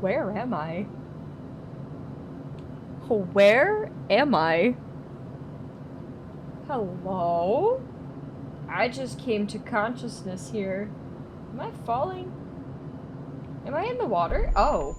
Where am I? Where am I? Hello? I just came to consciousness here. Am I falling? Am I in the water? Oh.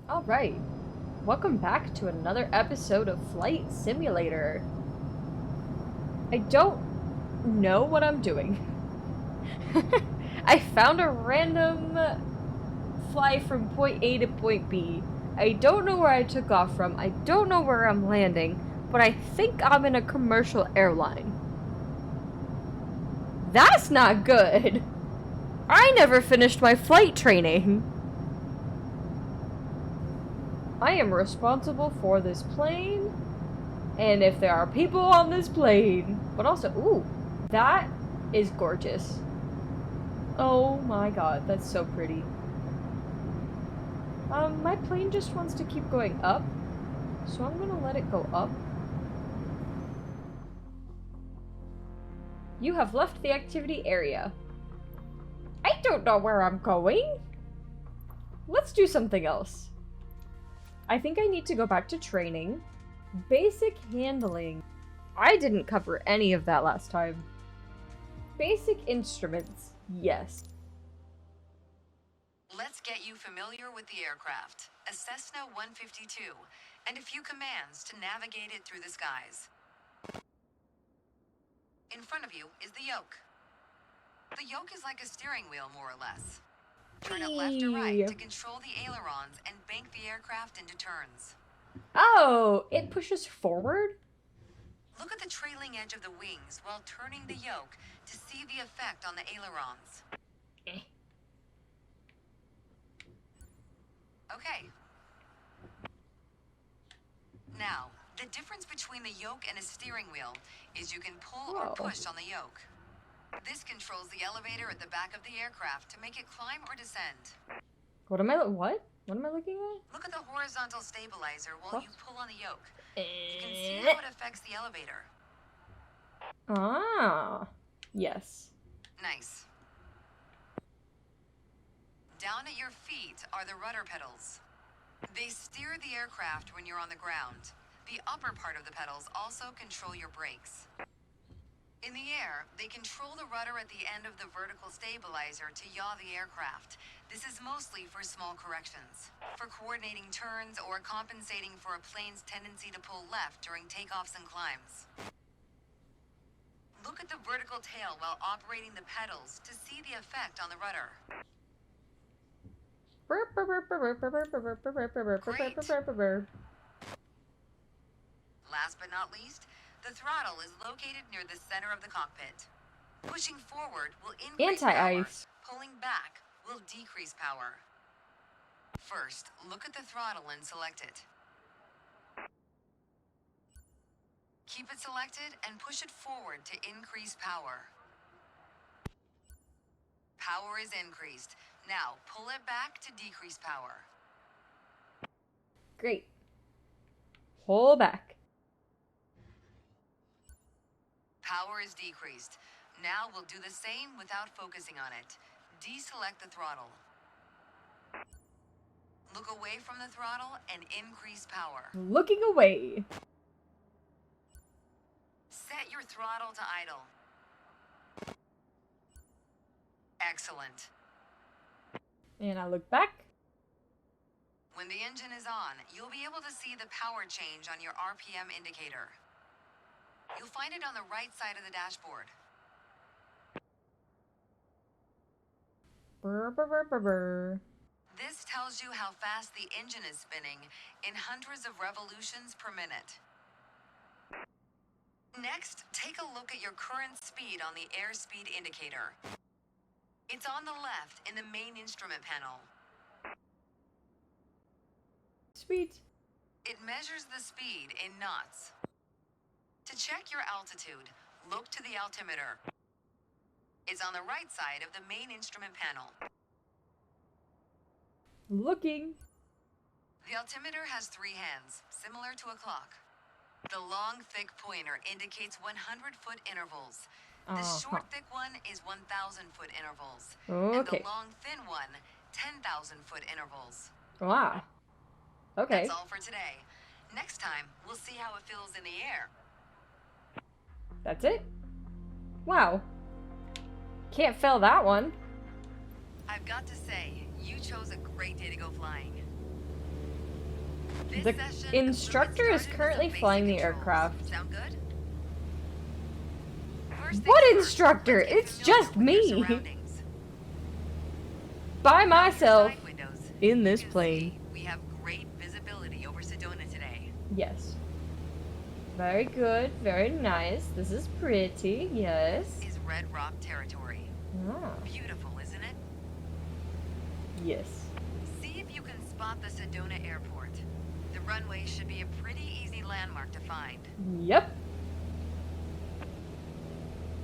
Alright. Welcome back to another episode of Flight Simulator. I don't know what I'm doing. I found a random fly from point A to point B. I don't know where I took off from. I don't know where I'm landing, but I think I'm in a commercial airline. That's not good. I never finished my flight training. I am responsible for this plane, and if there are people on this plane. But also, ooh, that is gorgeous. Oh my god, that's so pretty. My plane just wants to keep going up, so I'm gonna let it go up. You have left the activity area. I don't know where I'm going. Let's do something else. I think I need to go back to training. Basic handling. I didn't cover any of that last time. Basic instruments. Yes. Let's get you familiar with the aircraft, a Cessna 152, and a few commands to navigate it through the skies. In front of you is the yoke. The yoke is like a steering wheel, more or less. Turn it left or right to control the ailerons and bank the aircraft into turns. Oh, it pushes forward? Look at the trailing edge of the wings while turning the yoke to see the effect on the ailerons. Okay. Now, the difference between the yoke and a steering wheel is you can pull or push on the yoke. This controls the elevator at the back of the aircraft to make it climb or descend. What am I looking at? Look at the horizontal stabilizer while you pull on the yoke. You can see how it affects the elevator. Ah, yes. Nice. Down at your feet are the rudder pedals. They steer the aircraft when you're on the ground. The upper part of the pedals also control your brakes. In the air, they control the rudder at the end of the vertical stabilizer to yaw the aircraft. This is mostly for small corrections, for coordinating turns or compensating for a plane's tendency to pull left during takeoffs and climbs. Look at the vertical tail while operating the pedals to see the effect on the rudder. Last but not least, the throttle is located near the center of the cockpit. Pushing forward will increase power. Pulling back will decrease power. First, look at the throttle and select it. Keep it selected and push it forward to increase power. Power is increased. Now, pull it back to decrease power. Great. Pull back. Power is decreased. Now we'll do the same without focusing on it. Deselect the throttle. Look away from the throttle and increase power. Looking away. Set your throttle to idle. Excellent. And I look back. When the engine is on, you'll be able to see the power change on your RPM indicator. You'll find it on the right side of the dashboard. This tells you how fast the engine is spinning in hundreds of revolutions per minute. Next, take a look at your current speed on the airspeed indicator. It's on the left in the main instrument panel. Sweet. It measures the speed in knots. To check your altitude, look to the altimeter. It's on the right side of the main instrument panel. Looking. The altimeter has 3 hands, similar to a clock. The long, thick pointer indicates 100-foot intervals. The Uh-huh. short, thick one is 1,000-foot intervals. Okay. And the long, thin one, 10,000-foot intervals. Wow. Okay. That's all for today. Next time, we'll see how it feels in the air. That's it? Wow. Can't fail that one. I've got to say, you chose a great day to go flying. This The session instructor is started with currently some flying the basic controls. aircraft. Sound good? First What things first, instructor? let's get It's familiar just with your me. surroundings. By Out your myself side windows, in you this can plane. see we have great visibility over Sedona today. Yes. Very good. Very nice. This is pretty. Yes. Is Red Rock territory. Ah. Beautiful, isn't it? Yes. See if you can spot the Sedona airport. The runway should be a pretty easy landmark to find. Yep.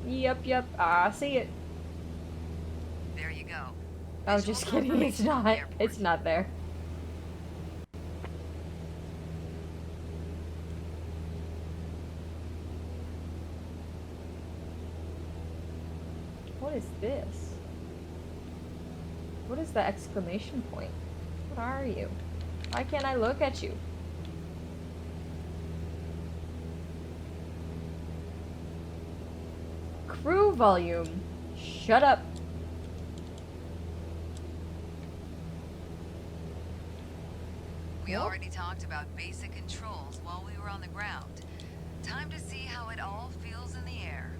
Yep. I see it. There you go. Oh, Visual just kidding. It's confirmation of the not. airport. It's not there. What is this? What is the exclamation point? What are you? Why can't I look at you? Crew volume. Shut up. We Yep. already talked about basic controls while we were on the ground. Time to see how it all feels in the air.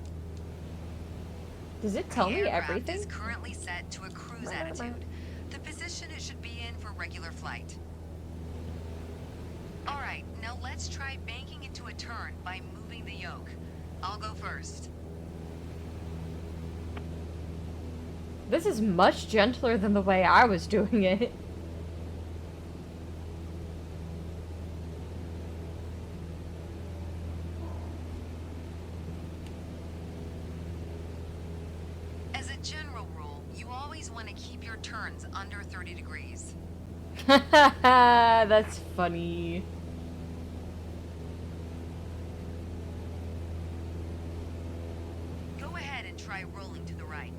Does it tell The me aircraft everything? is currently set to a cruise attitude, the position it should be in for regular flight. Alright, now let's try banking into a turn by moving the yoke. I'll go first. This is much gentler than the way I was doing it. As a general rule, you always want to keep your turns under 30 degrees. That's funny. Go ahead and try rolling to the right.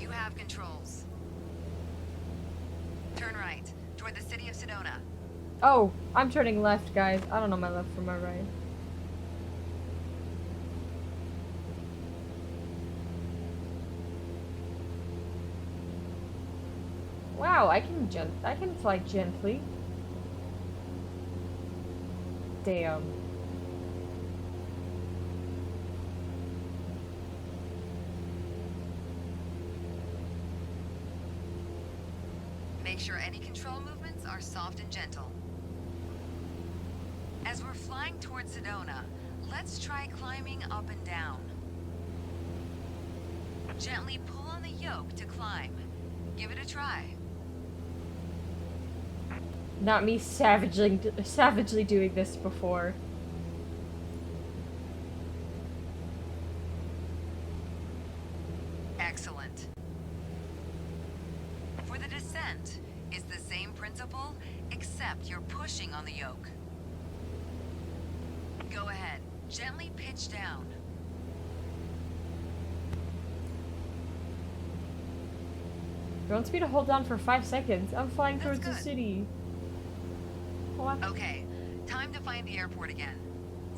You have controls. Turn right, toward the city of Sedona. Oh, I'm turning left, guys. I don't know my left from my right. Wow, I can fly gently. Damn. Make sure any control movements are soft and gentle. As we're flying towards Sedona, let's try climbing up and down. Gently pull on the yoke to climb. Give it a try. Not me savagely doing this before. Excellent. For the descent, it's the same principle, except you're pushing on the yoke. Go ahead, gently pitch down. It wants me to hold down for 5 seconds. I'm flying That's towards the good. city. What? Okay, time to find the airport again.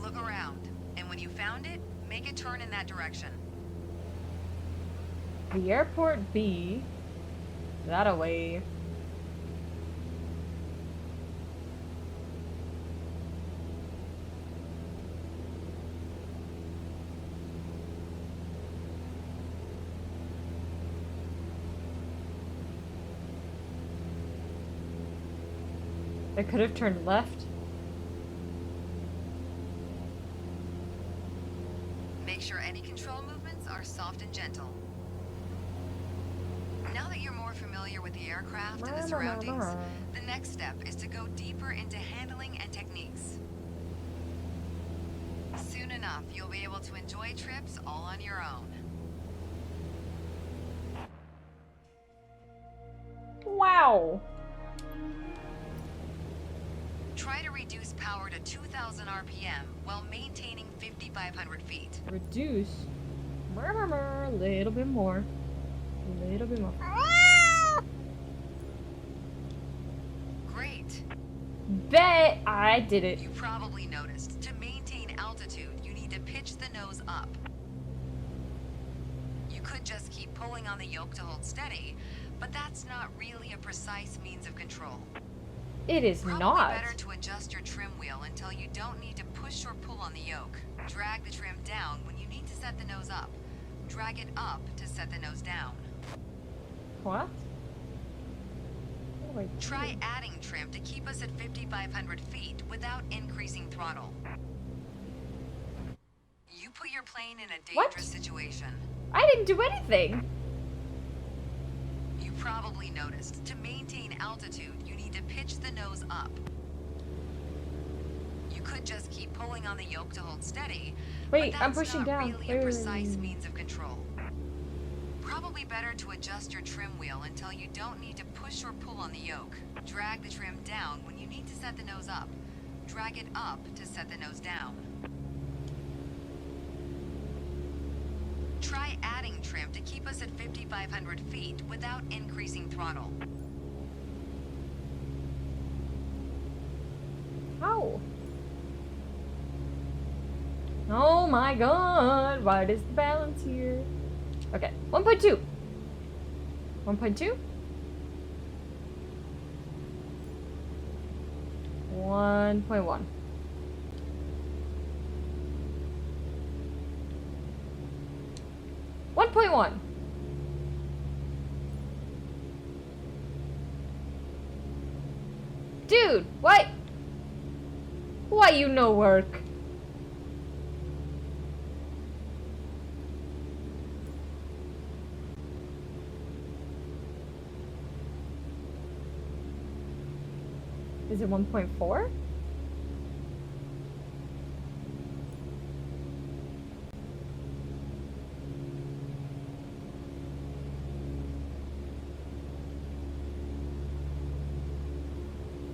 Look around, and when you found it, make a turn in that direction. The airport B. That away. I could have turned left. Make sure any control movements are soft and gentle. Now that you're more familiar with the aircraft and the surroundings, the next step is to go deeper into handling and techniques. Soon enough, you'll be able to enjoy trips all on your own. Wow. Try to reduce power to 2,000 RPM while maintaining 5,500 feet. Reduce. A little bit more. A little bit more. Great. Bet I did it. You probably noticed, to maintain altitude, you need to pitch the nose up. You could just keep pulling on the yoke to hold steady, but that's not really a precise means of control. It is Probably not. better to adjust your trim wheel until you don't need to push or pull on the yoke. Drag the trim down when you need to set the nose up. Drag it up to set the nose down. What? What do I do? Try adding trim to keep us at 5,500 feet without increasing throttle. You put your plane in a What? dangerous situation. I didn't do anything. You probably noticed, to maintain altitude, you need to pitch the nose up. You could just keep pulling on the yoke to hold steady, Wait, but I'm that's pushing not down. really Wait, a wait, precise wait. means of control. Probably better to adjust your trim wheel until you don't need to push or pull on the yoke. Drag the trim down when you need to set the nose up. Drag it up to set the nose down. Try adding trim to keep us at 5,500 feet without increasing throttle. How? Oh my god, what is the balance here? Okay, 1.2. 1.2? 1.1. .1. Dude, what? Why you no work? Is it 1.4?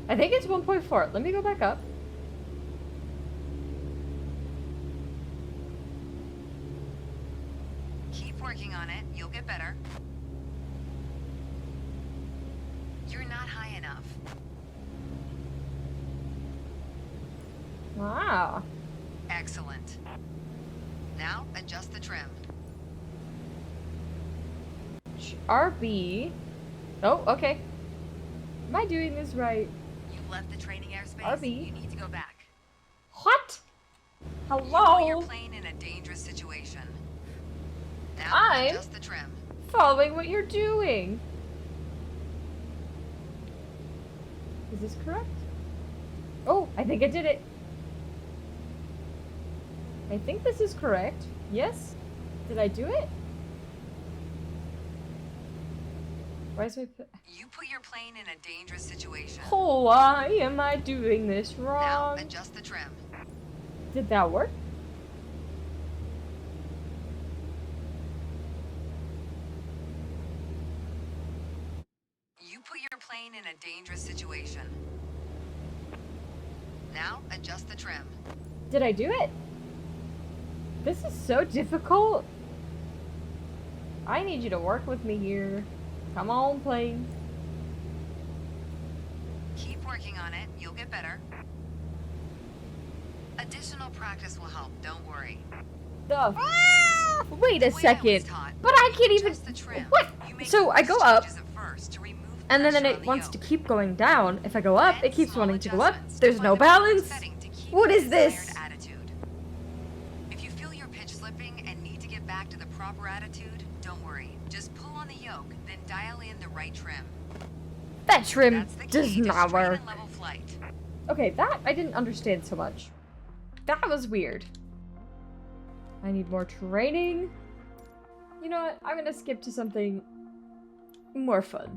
I think it's 1.4. Let me go back up. Keep working on it. You'll get better. You're not high enough. Wow. Excellent. Now, adjust the trim. RB. Oh, okay. Am I doing this right? You left the training airspace. RB. You need to go back. What? You put Hello? your plane in a dangerous situation. Now, I'm- adjust the trim. Following what you're doing. Is this correct? Oh, I think I did it. I think this is correct. Yes? Did I do it? Why is my... You put your plane in a dangerous situation. Oh, why am I doing this Now, wrong? adjust the trim. Did that work? You put your plane in a dangerous situation. Now, adjust the trim. Did I do it? This is so difficult. I need you to work with me here. Come on, plane. Keep working on it. You'll get better. Additional practice will help. Don't worry. The Wait a The way I was second. taught, But I can't even... adjust the trim. What? You make So I force go up, changes at first to remove and then pressure it on the wants to yoke. keep going down. If I go up, Then it keeps small wanting to go up. adjustments to There's find no the correct balance. setting to keep What your is this? desired attitude. If you feel your pitch slipping and need to get back to the proper attitude, don't worry. Just pull on the yoke, then dial in the right trim. That trim That's the does key to not straight work. and level flight. Okay, that I didn't understand so much. That was weird. I need more training. You know what? I'm gonna skip to something more fun.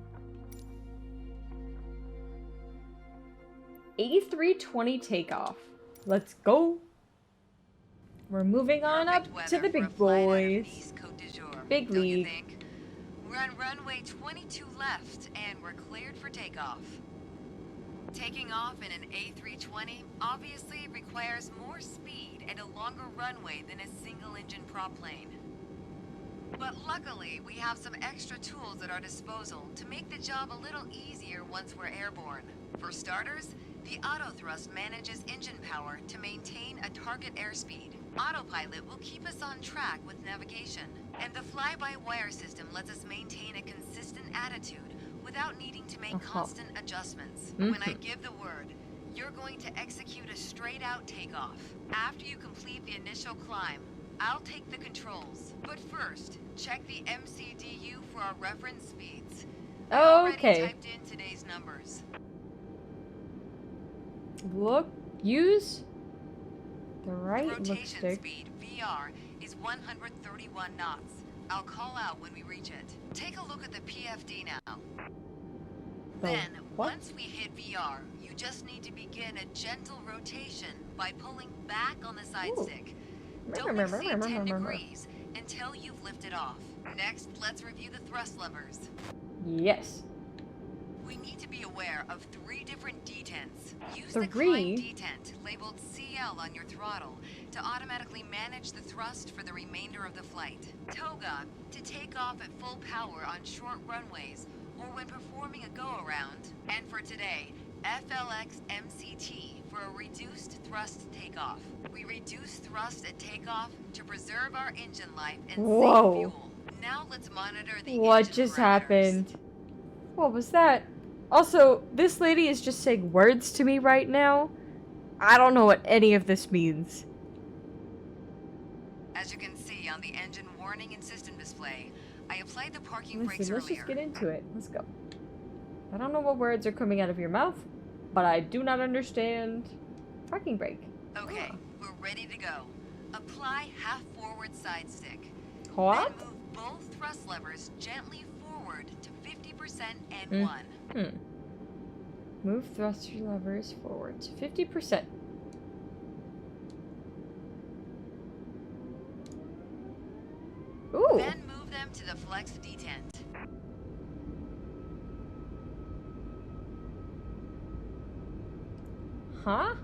A320 takeoff. Let's go. We're moving on up Perfect to weather the for a big flight out of boys. Nice Côte d'Azur, Big don't you league. think? We're on runway 22 left, and we're cleared for takeoff. Taking off in an A320 obviously requires more speed and a longer runway than a single-engine prop plane. But luckily, we have some extra tools at our disposal to make the job a little easier once we're airborne. For starters, the autothrust manages engine power to maintain a target airspeed. Autopilot will keep us on track with navigation, and the fly-by-wire system lets us maintain a consistent attitude without needing to make constant adjustments. When I give the word, you're going to execute a straight-out takeoff. After you complete the initial climb, I'll take the controls. But first, check the MCDU for our reference speeds. I already typed in today's numbers. Use the right rotation look stick. speed, VR, is 131 knots. I'll call out when we reach it. Take a look at the PFD now. Then, once we hit VR, you just need to begin a gentle rotation by pulling back on the side stick. Don't exceed 10 degrees until you've lifted off. Next, let's review the thrust levers. Yes. We need to be aware of 3 different detents. Use Three? the climb detent labeled CL on your throttle to automatically manage the thrust for the remainder of the flight. Toga to take off at full power on short runways or when performing a go-around. And for today, FLX MCT for a reduced thrust takeoff. We reduce thrust at takeoff to preserve our engine life and save fuel. Now let's monitor the What just happened? What was that? Also, this lady is just saying words to me right now. I don't know what any of this means. As you can see on the engine warning and system display, I applied the parking brakes Listen, let's earlier. just get into it. Let's go. I don't know what words are coming out of your mouth, but I do not understand parking brake. Okay, we're ready to go. Apply half forward side stick. What? Then move both thrust levers gently forward to 50% and 1. Move thruster levers forward to 50%. Ooh. Then move them to the flex detent. Huh?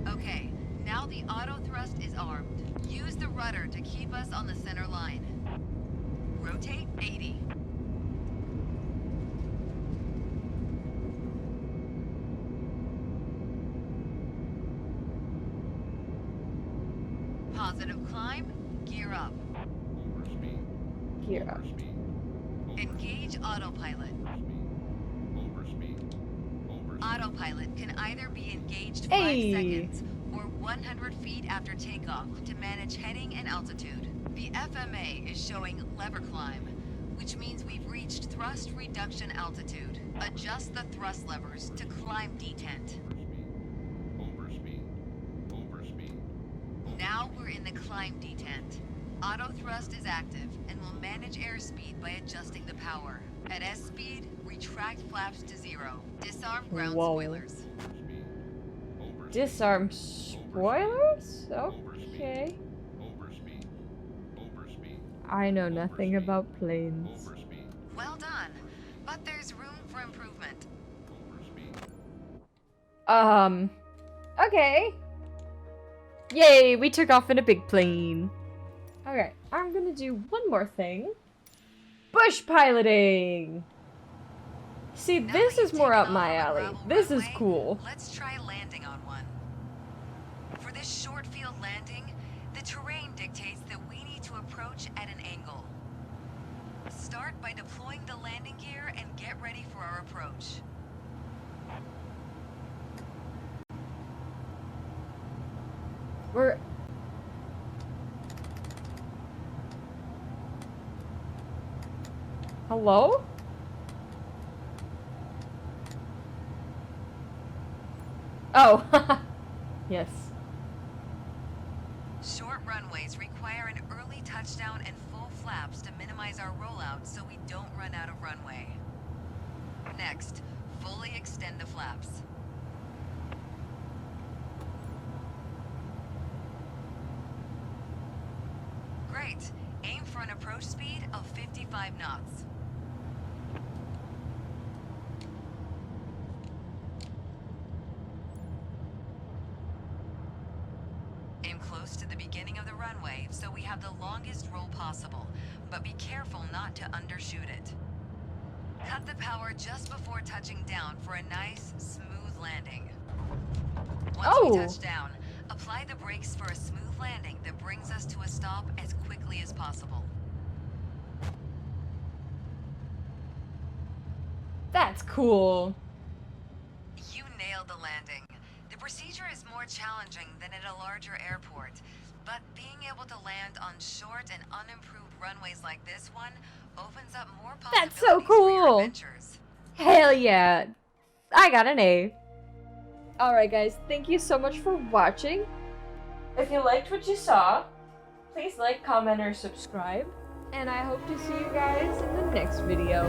Okay, now the auto thrust is armed. Use the rudder to keep us on the center line. Rotate 80. Positive climb, gear up. Overspeed. Gear up. Overspeed. Engage autopilot. Overspeed. Overspeed. Autopilot can either be engaged 5 Hey. seconds or 100 feet after takeoff to manage heading and altitude. The FMA is showing lever climb, which means we've reached thrust reduction altitude. Adjust the thrust levers to climb detent. Overspeed. Overspeed. Now we're in the climb detent. Auto thrust is active and will manage airspeed by adjusting the power. At S speed, retract flaps to 0. Disarm ground spoilers. Disarm spoilers? Okay. Overspeed. Overspeed. I know nothing about planes. Overspeed. Well done, but there's room for improvement. Overspeed. Okay. Yay, we took off in a big plane. Okay, I'm gonna do one more thing. Bush piloting! See, Now this that is you've more taken up my off on a alley. gravel This is runway, cool. Let's try landing on one. For this short field landing, the terrain dictates that we need to approach at an angle. Start by deploying the landing gear and get ready for our approach. We're... Hello? Oh, yes. Short runways require an early touchdown and full flaps to minimize our rollout so we don't run out of runway. Next, Fully extend the flaps. Great. Aim for an approach speed of 55 knots. Aim close to the beginning of the runway so we have the longest roll possible, but be careful not to undershoot it. Cut the power just before touching down for a nice, smooth landing. Once we touch down, apply the brakes for a smooth landing that brings us to a stop as quickly as possible. That's cool. You nailed the landing. The procedure is more challenging than at a larger airport, but being able to land on short and unimproved runways like this one opens up more possibilities That's so for your cool. adventures. Hell yeah. I got an A. Alright guys, thank you so much for watching. If you liked what you saw, please like, comment, or subscribe. And I hope to see you guys in the next video.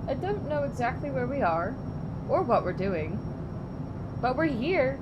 I don't know exactly where we are, or what we're doing, but we're here.